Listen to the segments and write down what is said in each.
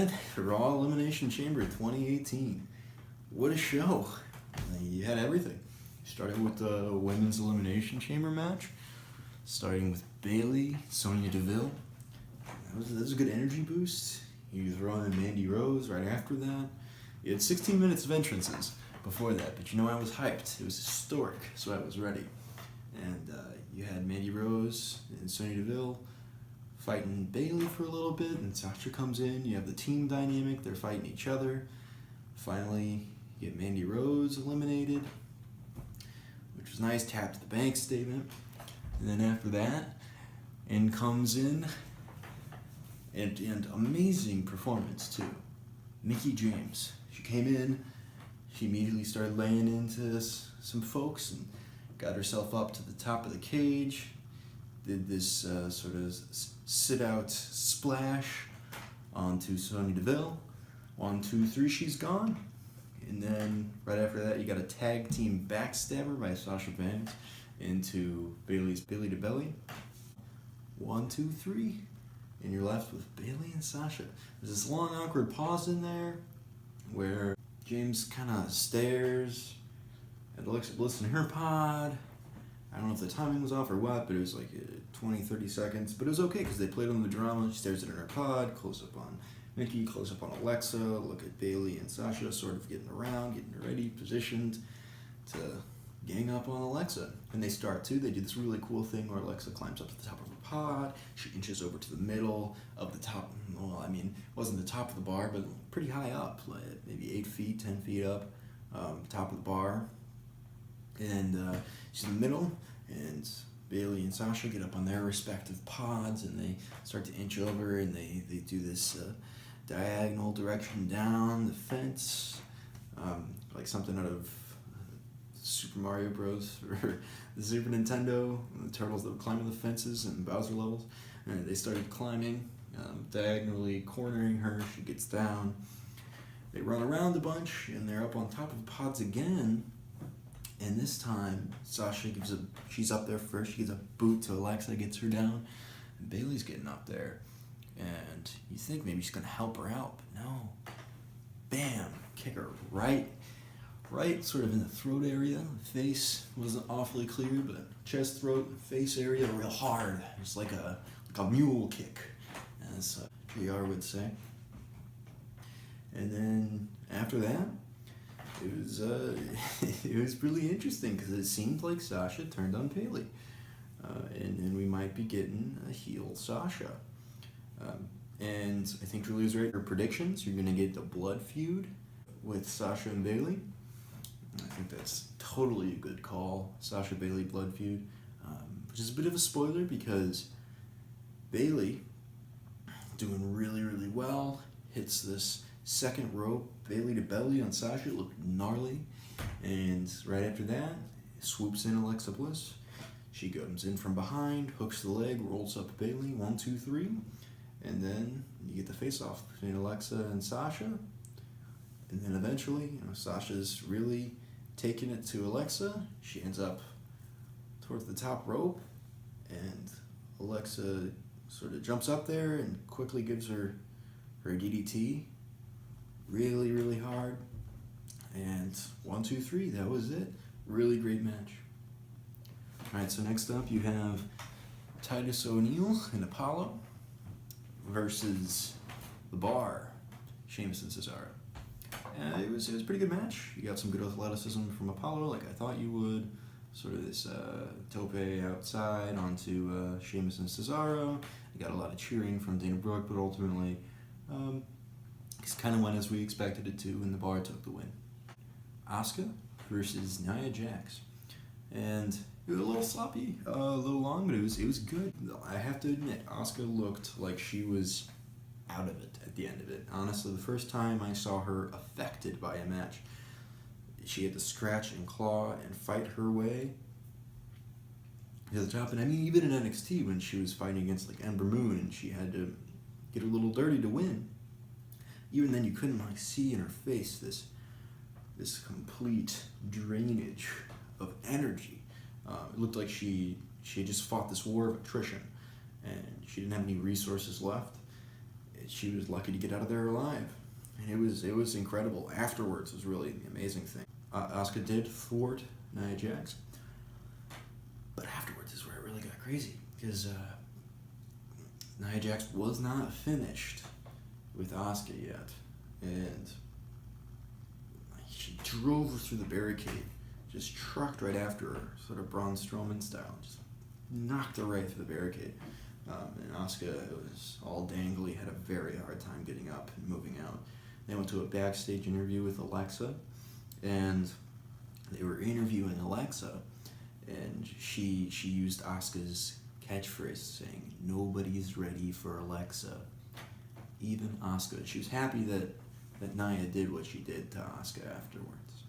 had Raw Elimination Chamber 2018. What a show. You had everything. Started with the Women's Elimination Chamber match, starting with Bayley, Sonya Deville. That was a good energy boost. You throw in Mandy Rose right after that. You had 16 minutes of entrances before that, but I was hyped. It was historic, so I was ready. And you had Mandy Rose and Sonya Deville fighting Bayley for a little bit, and Sasha comes in. You have the team dynamic. They're fighting each other. Finally, you get Mandy Rose eliminated, which was nice. Tap to the bank statement. And then after that, in comes in, and amazing performance too, Mickie James. She came in, she immediately started laying into some folks and got herself up to the top of the cage, did this sort of sit-out splash onto Sonya Deville. 1, 2, 3, she's gone. And then right after that, you got a tag team backstabber by Sasha Banks into Bayley's Belly to Belly. 1, 2, 3, and you're left with Bayley and Sasha. There's this long, awkward pause in there where James kind of stares at Alexa Bliss in her pod. I don't know if the timing was off or what, but it was like 20, 30 seconds. But it was okay because they played on the drama. She stares at her in her pod, close up on Mickie, close up on Alexa, look at Bayley and Sasha sort of getting around, getting ready, positioned to gang up on Alexa. And they start to. They do this really cool thing where Alexa climbs up to the top of her pod. She inches over to the middle of the top. Well, I mean, it wasn't the top of the bar, but pretty high up, like maybe 8 feet, 10 feet up, top of the bar. And she's in the middle, and Bayley and Sasha get up on their respective pods, and they start to inch over, and they do this diagonal direction down the fence, like something out of Super Mario Bros. Or the Super Nintendo, the turtles that would climb the fences and Bowser levels. And they started climbing, diagonally cornering her. She gets down. They run around a bunch, and they're up on top of the pods again. And this time, Sasha she's up there first. She gives a boot to Alexa, gets her down. And Bayley's getting up there. And you think maybe she's going to help her out, but no. Bam! Kick her right sort of in the throat area. The face wasn't awfully clear, but chest, throat, face area real hard. It's like a mule kick, as JR would say. And then after that, it was it was really interesting because it seemed like Sasha turned on Bayley, and we might be getting a heel Sasha. And I think Julie was right. Her predictions: you're gonna get the blood feud with Sasha and Bayley. I think that's totally a good call. Sasha Bayley blood feud, which is a bit of a spoiler because Bayley doing really, really well, hits this second rope Bayley to belly on Sasha. It looked gnarly, and right after that, swoops in Alexa Bliss. She comes in from behind, hooks the leg, rolls up Bayley. 1, 2, 3, and then you get the face-off between Alexa and Sasha. And then eventually, Sasha's really taking it to Alexa. She ends up towards the top rope, and Alexa sort of jumps up there and quickly gives her DDT. Really, really hard. And 1, 2, 3, that was it. Really great match. Alright, so next up you have Titus O'Neil and Apollo versus The Bar, Sheamus and Cesaro. It was a pretty good match. You got some good athleticism from Apollo, like I thought you would. Sort of this tope outside onto Sheamus and Cesaro. You got a lot of cheering from Dana Brooke, but ultimately it kind of went as we expected it to, and The Bar took the win. Asuka versus Nia Jax. And it was a little sloppy, a little long, but it was good. I have to admit, Asuka looked like she was out of it at the end of it. Honestly, the first time I saw her affected by a match, she had to scratch and claw and fight her way to the top. And I mean, even in NXT when she was fighting against like Ember Moon and she had to get a little dirty to win, even then you couldn't like see in her face this complete drainage of energy. It looked like she had just fought this war of attrition and she didn't have any resources left. she was lucky to get out of there alive. And it was incredible. Afterwards was really the amazing thing. Asuka did thwart Nia Jax, but afterwards is where it really got crazy, because Nia Jax was not finished with Asuka yet, and she drove her through the barricade, just trucked right after her, sort of Braun Strowman style, just knocked her right through the barricade. And Asuka was all dangly, had a very hard time getting up and moving out. They went to a backstage interview with Alexa, and they were interviewing Alexa, and she used Asuka's catchphrase saying, "Nobody's ready for Alexa." Even Asuka. She was happy that Nia did what she did to Asuka afterwards.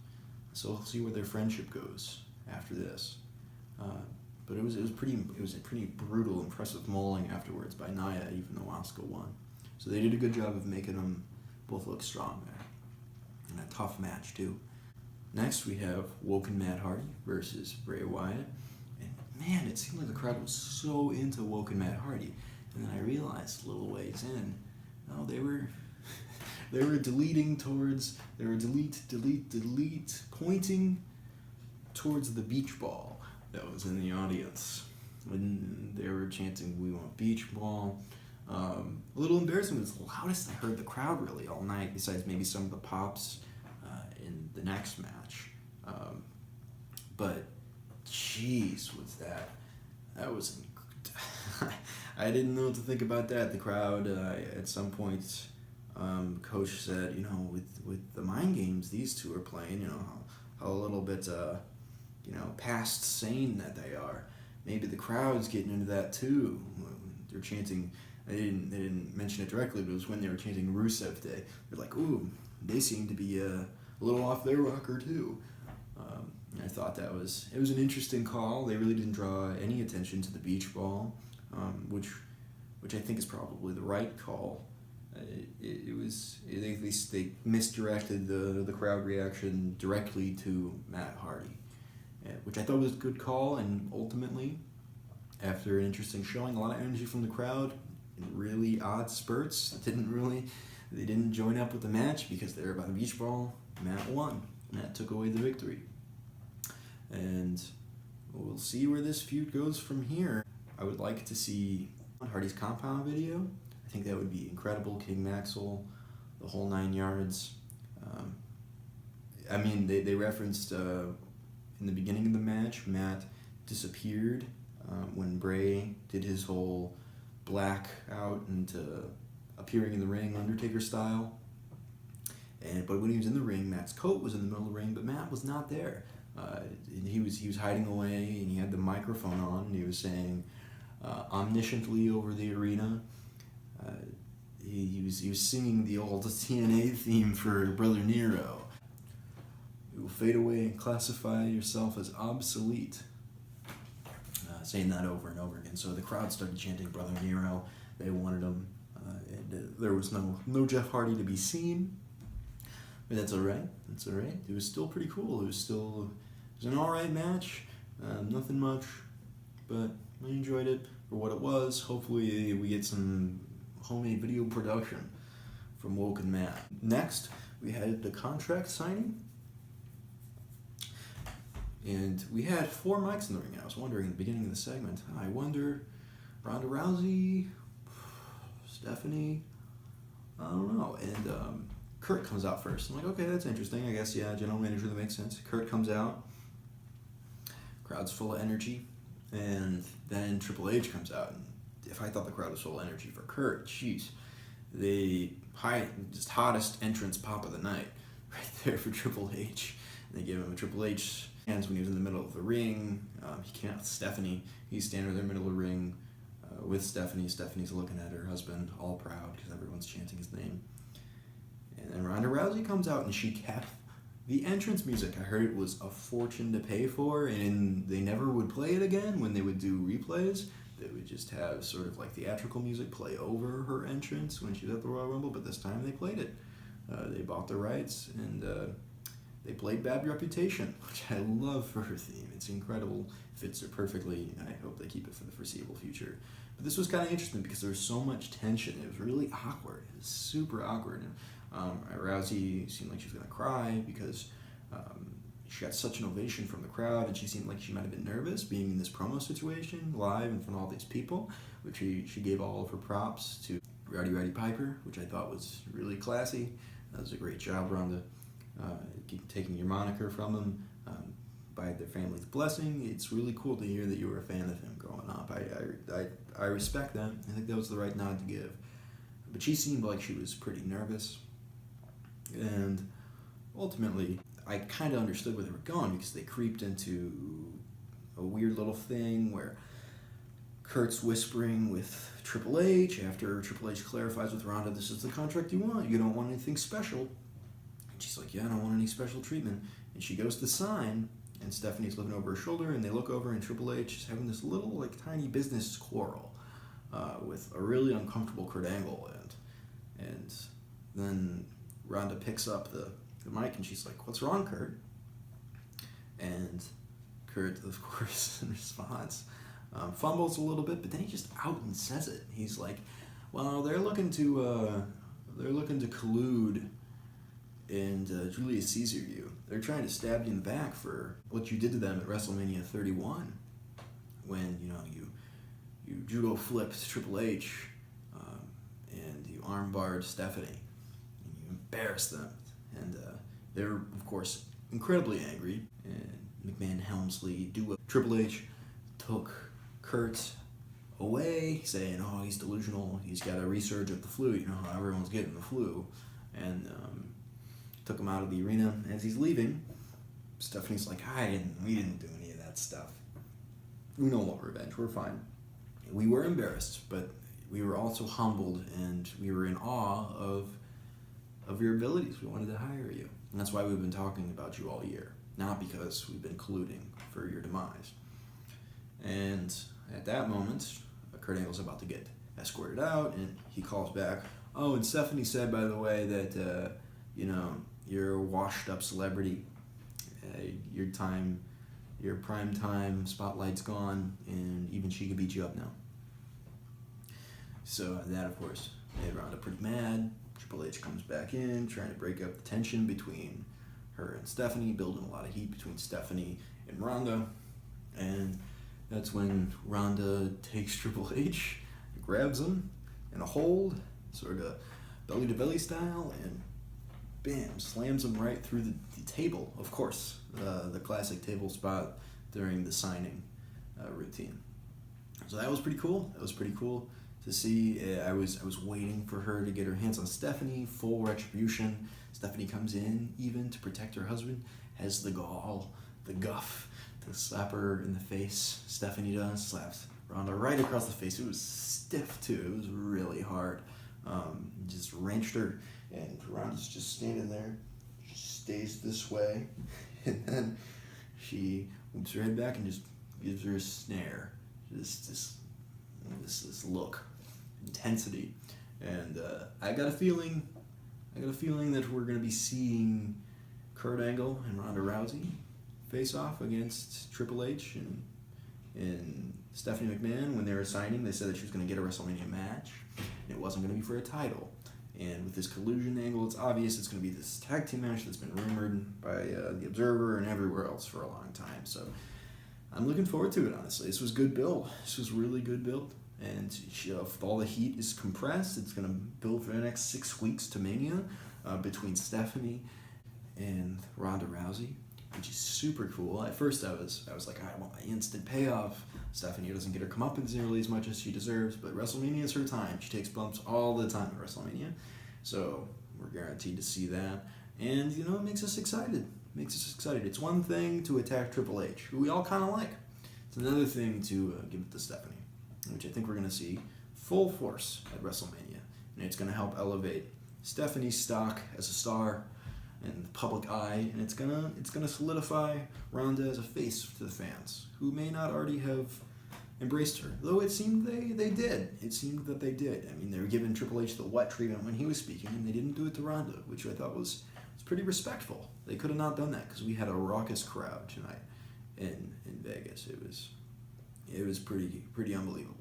So we'll see where their friendship goes after this. But it was a pretty brutal, impressive mauling afterwards by Nia, even though Asuka won. So they did a good job of making them both look strong there. And a tough match too. Next we have Woken Matt Hardy versus Bray Wyatt. And man, it seemed like the crowd was so into Woken Matt Hardy. And then I realized a little ways in, no, they were delete, pointing towards the beach ball that was in the audience. When they were chanting, "We want beach ball." A little embarrassing, it was the loudest I heard the crowd really all night, besides maybe some of the pops in the next match. But jeez, that was I didn't know what to think about that. The crowd at some point, coach said, with the mind games these two are playing, how a little bit past sane that they are. Maybe the crowd's getting into that too. They're chanting. They didn't mention it directly, but it was when they were chanting Rusev Day. They're like, ooh, they seem to be a little off their rocker too. I thought it was an interesting call. They really didn't draw any attention to the beach ball, which I think is probably the right call. They misdirected the crowd reaction directly to Matt Hardy, which I thought was a good call. And ultimately, after an interesting showing, a lot of energy from the crowd in really odd spurts, they didn't join up with the match because they were about the beach ball. Matt won. Matt took away the victory. And we'll see where this feud goes from here. I would like to see Hardy's compound video. I think that would be incredible. King Maxwell, the whole 9 yards. They referenced in the beginning of the match, Matt disappeared when Bray did his whole black out into appearing in the ring, Undertaker style. But when he was in the ring, Matt's coat was in the middle of the ring, but Matt was not there. He was hiding away, and he had the microphone on, and he was saying omnisciently over the arena. He was singing the old TNA theme for Brother Nero. You will fade away and classify yourself as obsolete. Saying that over and over again. So the crowd started chanting Brother Nero. They wanted him. And there was no Jeff Hardy to be seen. But that's all right. It was still pretty cool. It was an all right match. Nothing much, but I enjoyed it for what it was. Hopefully we get some homemade video production from Woken Matt. Next, we had the contract signing. And we had 4 mics in the ring. And I was wondering at the beginning of the segment, I wonder, Ronda Rousey, Stephanie, I don't know. And Kurt comes out first. I'm like, okay, that's interesting. I guess, yeah, general manager, that makes sense. Kurt comes out. Crowd's full of energy. And then Triple H comes out. And if I thought the crowd was full of energy for Kurt, jeez. Just hottest entrance pop of the night right there for Triple H. And they gave him a Triple H hands when he was in the middle of the ring. He came out with Stephanie. He's standing there in the middle of the ring with Stephanie. Stephanie's looking at her husband, all proud because everyone's chanting his name. And then Ronda Rousey comes out and she kept the entrance music. I heard it was a fortune to pay for, and they never would play it again when they would do replays. They would just have sort of like theatrical music play over her entrance when she was at the Royal Rumble, but this time they played it. They bought the rights, and They played Bad Reputation, which I love for her theme. It's incredible, fits her perfectly, and I hope they keep it for the foreseeable future. But this was kind of interesting because there was so much tension. It was really awkward. It was super awkward. And Rousey seemed like she was going to cry because she got such an ovation from the crowd, and she seemed like she might have been nervous being in this promo situation live in front of all these people, which she gave all of her props to Rowdy Piper, which I thought was really classy. That was a great job, Ronda, taking your moniker from them by their family's blessing. It's really cool to hear that you were a fan of him growing up. I respect that. I think that was the right nod to give. But she seemed like she was pretty nervous, and ultimately I kind of understood where they were going because they creeped into a weird little thing where Kurt's whispering with Triple H after Triple H clarifies with Ronda, this is the contract you want. You don't want anything special. And she's like, yeah, I don't want any special treatment. And she goes to sign, and Stephanie's looking over her shoulder, and they look over, and Triple H is having this little, like, tiny business quarrel with a really uncomfortable Kurt Angle. And then Ronda picks up the mic, and she's like, what's wrong, Kurt? And Kurt, of course, in response, fumbles a little bit, but then he just out and says it. He's like, well, they're looking to collude and Julius Caesar you. They're trying to stab you in the back for what you did to them at WrestleMania 31 when, you judo flipped Triple H and you armbarred Stephanie and you embarrassed them. And they're, of course, incredibly angry. And McMahon Helmsley duo. Triple H took Kurt away, saying, oh, he's delusional, he's got a resurge of the flu, you know how everyone's getting the flu, and took him out of the arena. As he's leaving, Stephanie's like, we didn't do any of that stuff. We don't want revenge, we're fine. We were embarrassed, but we were also humbled, and we were in awe of your abilities. We wanted to hire you, and that's why we've been talking about you all year, not because we've been colluding for your demise. And at that moment, Kurt Angle's about to get escorted out, and he calls back, oh, and Stephanie said, by the way, that, you're a washed-up celebrity. Your prime time spotlight's gone, and even she could beat you up now. So that, of course, made Ronda pretty mad. Triple H comes back in, trying to break up the tension between her and Stephanie, building a lot of heat between Stephanie and Ronda. And that's when Ronda takes Triple H, grabs him in a hold, sort of belly-to-belly style, and bam, slams him right through the table, of course, the classic table spot during the signing routine. So that was pretty cool. That was pretty cool to see. I was waiting for her to get her hands on Stephanie, full retribution. Stephanie comes in, even to protect her husband, has the gall, the guff, to slap her in the face. Stephanie does, slaps Ronda right across the face. It was stiff, too. It was really hard. Just wrenched her, and Ronda's just standing there. She stays this way, and then she whips her head back and just gives her a snare. Just this look, intensity, and I got a feeling that we're gonna be seeing Kurt Angle and Ronda Rousey face off against Triple H and Stephanie McMahon. When they were signing, they said that she was gonna get a WrestleMania match, and it wasn't gonna be for a title. And with this collusion angle, it's obvious it's gonna be this tag team match that's been rumored by the Observer and everywhere else for a long time. So I'm looking forward to it, honestly. This was good build. This was really good build. And if all the heat is compressed, it's going to build for the next 6 weeks to Mania between Stephanie and Ronda Rousey, which is super cool. At first, I was like, I want my instant payoff. Stephanie doesn't get her comeuppance nearly as much as she deserves, but WrestleMania is her time. She takes bumps all the time at WrestleMania. So we're guaranteed to see that. And, it makes us excited. It's one thing to attack Triple H, who we all kind of like. It's another thing to give it to Stephanie, which I think we're going to see full force at WrestleMania. And it's going to help elevate Stephanie's stock as a star in the public eye, and it's gonna solidify Ronda as a face to the fans, who may not already have embraced her. Though it seemed they did. It seemed that they did. I mean, they were giving Triple H the what treatment when he was speaking, and they didn't do it to Ronda, which I thought was pretty respectful. They could have not done that because we had a raucous crowd tonight in Vegas. It was pretty unbelievable.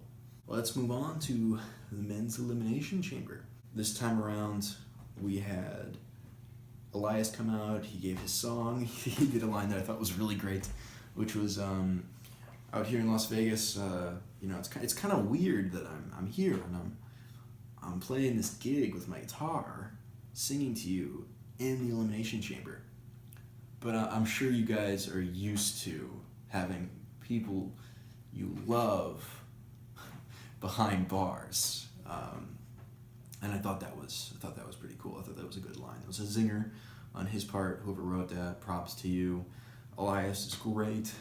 Let's move on to the men's elimination chamber. This time around, we had Elias come out. He gave his song. He did a line that I thought was really great, which was out here in Las Vegas. It's kind of weird that I'm here and I'm playing this gig with my guitar, singing to you in the elimination chamber. But I'm sure you guys are used to having people you love behind bars, and I thought that was pretty cool. I thought that was a good line. It was a zinger on his part. Whoever wrote that, props to you. Elias is great.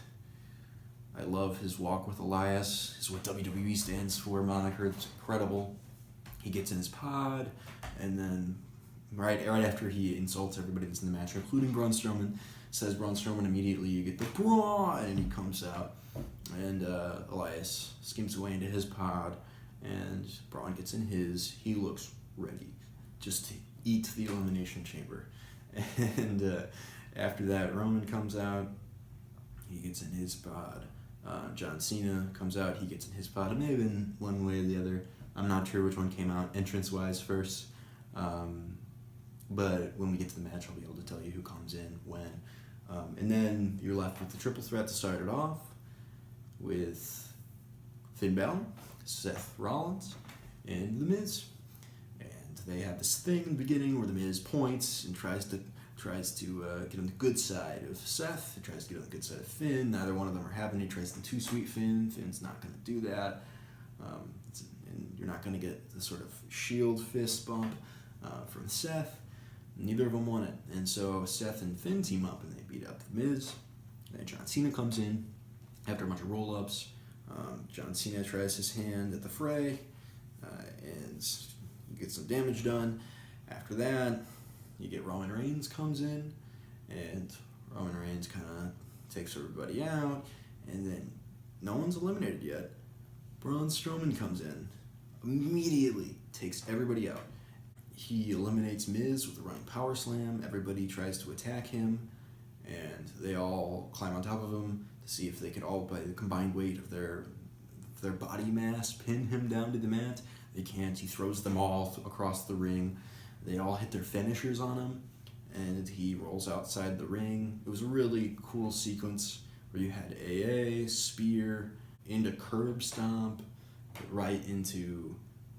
I love his walk with Elias. Is what WWE stands for moniker. It's incredible. He gets in his pod, and then right after he insults everybody that's in the match, including Braun Strowman, says Braun Strowman immediately, you get the Braun, and he comes out, and Elias skims away into his pod, and Braun gets in his. He looks ready just to eat the elimination chamber. And after that, Roman comes out, he gets in his pod. John Cena comes out, he gets in his pod. It may have been one way or the other. I'm not sure which one came out entrance-wise first. But when we get to the match, I'll be able to tell you who comes in when. And then you're left with the triple threat to start it off with Finn Balor, Seth Rollins, and The Miz. And they have this thing in the beginning where The Miz points and tries to get on the good side of Seth. He tries to get on the good side of Finn. Neither one of them are having it. He tries to too sweet Finn. Finn's not going to do that. And you're not going to get the sort of shield fist bump from Seth. Neither of them want it. And so Seth and Finn team up and they beat up The Miz. And then John Cena comes in after a bunch of roll-ups. John Cena tries his hand at the fray and gets some damage done. After that, you get Roman Reigns comes in, and Roman Reigns kind of takes everybody out, and then no one's eliminated yet. Braun Strowman comes in, immediately takes everybody out. He eliminates Miz with a running power slam. Everybody tries to attack him, and they all climb on top of him to see if they could all, by the combined weight of their body mass, pin him down to the mat. They can't. He throws them all across the ring. They all hit their finishers on him, and he rolls outside the ring. It was a really cool sequence where you had AA, spear, into curb stomp, right into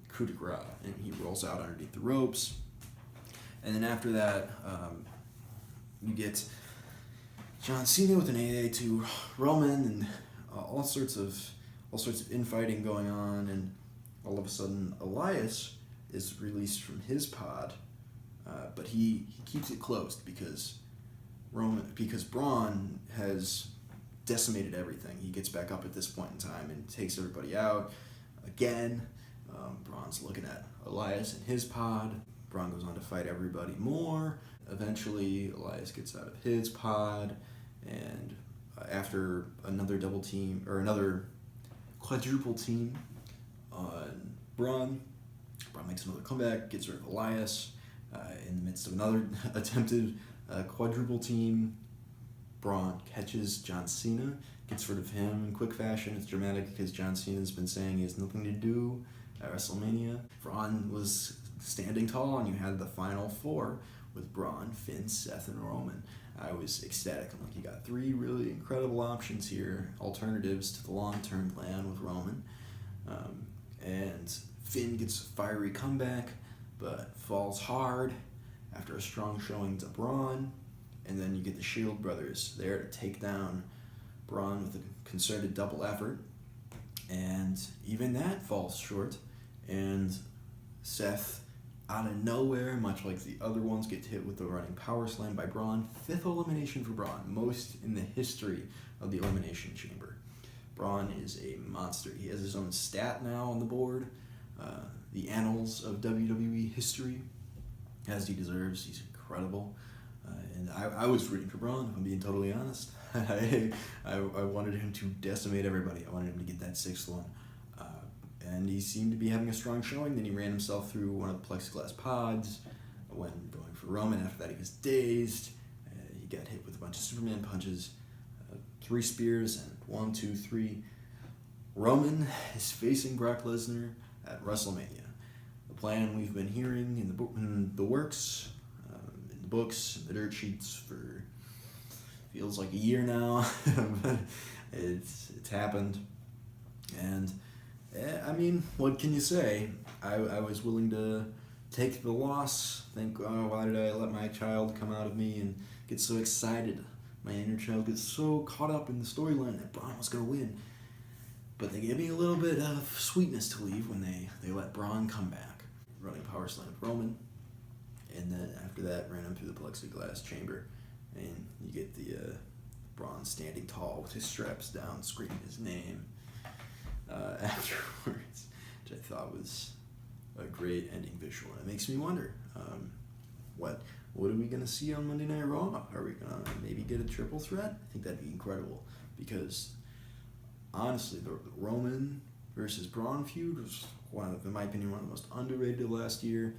coup de grace, and he rolls out underneath the ropes. And then after that, you get John Cena with an AA to Roman, and all sorts of infighting going on, and all of a sudden Elias is released from his pod, but he keeps it closed because Braun has decimated everything. He gets back up at this point in time and takes everybody out again. Braun's looking at Elias in his pod. Braun goes on to fight everybody more. Eventually, Elias gets out of his pod, and after another double team or another quadruple team on Braun makes another comeback, gets rid of Elias in the midst of another attempted quadruple team. Braun catches John Cena, gets rid of him in quick fashion. It's dramatic because John Cena's been saying he has nothing to do at WrestleMania. Braun was standing tall, and you had the final four with Braun, Finn, Seth, and Roman. I was ecstatic. I'm like, you got three really incredible options here, alternatives to the long-term plan with Roman. And Finn gets a fiery comeback, but falls hard after a strong showing to Braun. And then you get the Shield brothers there to take down Braun with a concerted double effort. And even that falls short. And Seth, out of nowhere, much like the other ones, get hit with the running power slam by Braun. 5th elimination for Braun, most in the history of the Elimination Chamber. Braun is a monster. He has his own stat now on the board. The annals of WWE history, as he deserves. He's incredible. And I was rooting for Braun, if I'm being totally honest. I wanted him to decimate everybody. I wanted him to get that sixth one. And he seemed to be having a strong showing. Then he ran himself through one of the plexiglass pods when going for Roman. After that, he was dazed. He got hit with a bunch of Superman punches. 3 spears, and 1, 2, 3. Roman is facing Brock Lesnar at WrestleMania. The plan we've been hearing in the works, in the books, in the dirt sheets for feels like a year now. But it's happened. And I mean, what can you say? I was willing to take the loss, think, oh, why did I let my child come out of me and get so excited? My inner child gets so caught up in the storyline that Braun was going to win. But they gave me a little bit of sweetness to leave when they let Braun come back. Running power slam of Roman. And then after that, ran him through the plexiglass chamber. And you get the Braun standing tall with his straps down, screaming his name afterwards, which I thought was a great ending visual. And it makes me wonder, what are we going to see on Monday Night Raw? Are we going to maybe get a triple threat? I think that'd be incredible because, honestly, the Roman versus Braun feud was in my opinion, one of the most underrated last year.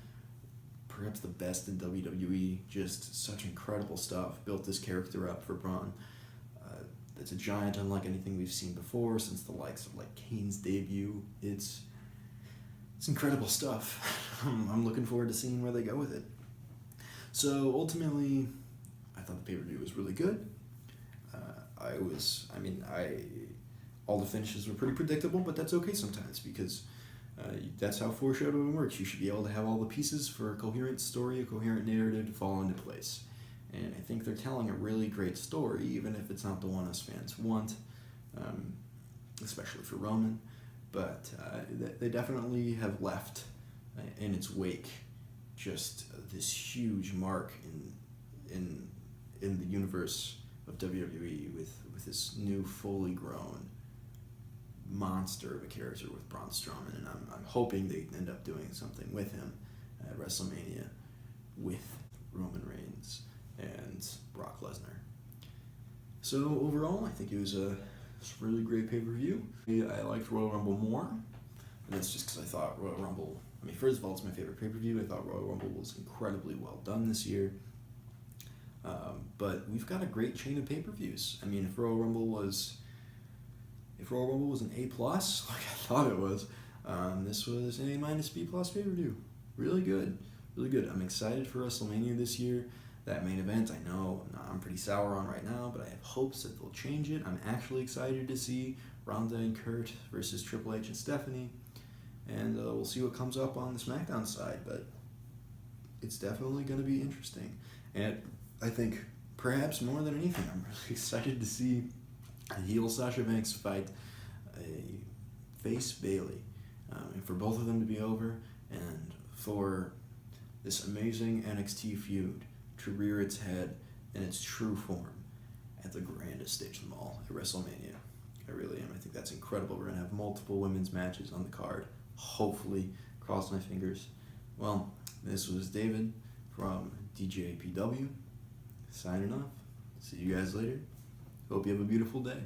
Perhaps the best in WWE. Just such incredible stuff. Built this character up for Braun. It's a giant unlike anything we've seen before since the likes of like Kane's debut. It's incredible stuff. I'm looking forward to seeing where they go with it. So ultimately, I thought the pay-per-view was really good. All the finishes were pretty predictable, but that's okay sometimes because that's how foreshadowing works. You should be able to have all the pieces for a coherent story, a coherent narrative to fall into place. And I think they're telling a really great story, even if it's not the one us fans want, especially for Roman. But they definitely have left in its wake just this huge mark in the universe of WWE with this new fully grown monster of a character with Braun Strowman, and I'm hoping they end up doing something with him at WrestleMania with Roman Reigns and Brock Lesnar. So overall, I think it was a really great pay-per-view. I liked Royal Rumble more, and that's just because I thought Royal Rumble, first of all, it's my favorite pay-per-view. I thought Royal Rumble was incredibly well done this year. But we've got a great chain of pay-per-views. If Royal Rumble was an A+, like I thought it was, this was an A- B+ pay-per-view. Really good. Really good. I'm excited for WrestleMania this year. That main event, I know I'm pretty sour on right now, but I have hopes that they'll change it. I'm actually excited to see Ronda and Kurt versus Triple H and Stephanie. And we'll see what comes up on the SmackDown side, but it's definitely going to be interesting. And I think perhaps more than anything, I'm really excited to see a heel Sasha Banks fight a face Bayley, and for both of them to be over, and for this amazing NXT feud to rear its head in its true form at the grandest stage of them all, at WrestleMania. I really am. I think that's incredible. We're going to have multiple women's matches on the card. Hopefully, cross my fingers. Well, this was David from DJPW, signing off. See you guys later. Hope you have a beautiful day.